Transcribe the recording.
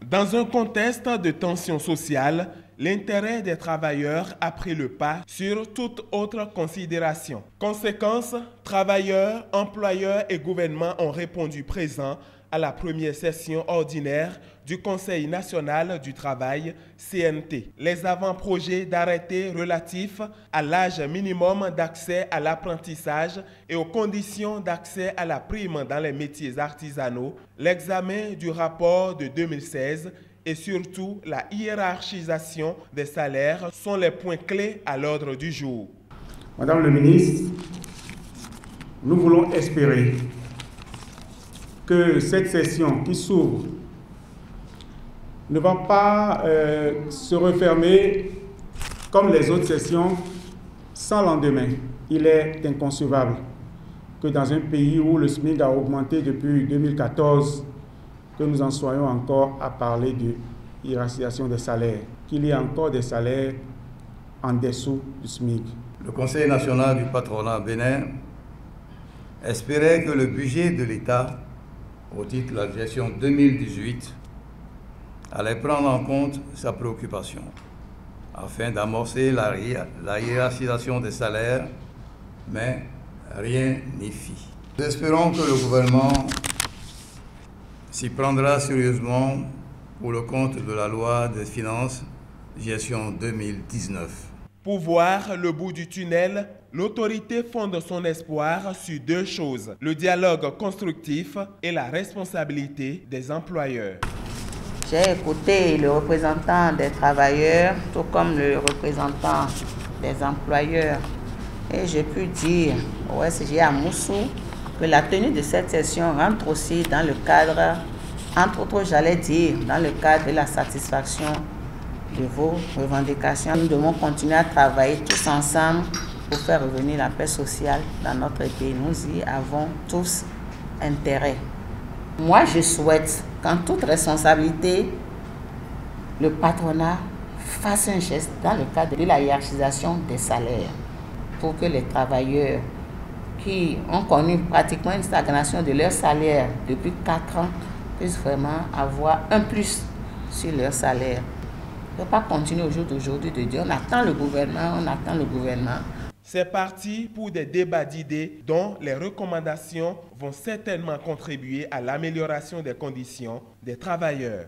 Dans un contexte de tension sociale, l'intérêt des travailleurs a pris le pas sur toute autre considération. Conséquence, travailleurs, employeurs et gouvernements ont répondu présents à la première session ordinaire du Conseil national du travail, CNT. Les avant-projets d'arrêtés relatifs à l'âge minimum d'accès à l'apprentissage et aux conditions d'accès à la prime dans les métiers artisanaux, l'examen du rapport de 2016 et surtout la hiérarchisation des salaires sont les points clés à l'ordre du jour. Madame le ministre, nous voulons espérer que cette session qui s'ouvre ne va pas se refermer comme les autres sessions sans lendemain. Il est inconcevable que dans un pays où le SMIC a augmenté depuis 2014, que nous en soyons encore à parler de hiérarchisation des salaires, qu'il y ait encore des salaires en dessous du SMIC. Le Conseil national du patronat bénin espérait que le budget de l'État au titre de la gestion 2018 allait prendre en compte sa préoccupation afin d'amorcer la hiérarchisation des salaires, mais rien n'y fit. Nous espérons que le gouvernement s'y prendra sérieusement pour le compte de la loi des finances gestion 2019. Pour voir le bout du tunnel, l'autorité fonde son espoir sur deux choses, le dialogue constructif et la responsabilité des employeurs. J'ai écouté le représentant des travailleurs, tout comme le représentant des employeurs. Et j'ai pu dire au SG à Moussou que la tenue de cette session rentre aussi dans le cadre, entre autres, j'allais dire, dans le cadre de la satisfaction de vos revendications. Nous devons continuer à travailler tous ensemble pour faire revenir la paix sociale dans notre pays. Nous y avons tous intérêt. Moi, je souhaite qu'en toute responsabilité, le patronat fasse un geste dans le cadre de la hiérarchisation des salaires pour que les travailleurs qui ont connu pratiquement une stagnation de leur salaire depuis 4 ans puissent vraiment avoir un plus sur leur salaire. On ne peut pas continuer au jour d'aujourd'hui de dire on attend le gouvernement. C'est parti pour des débats d'idées dont les recommandations vont certainement contribuer à l'amélioration des conditions des travailleurs.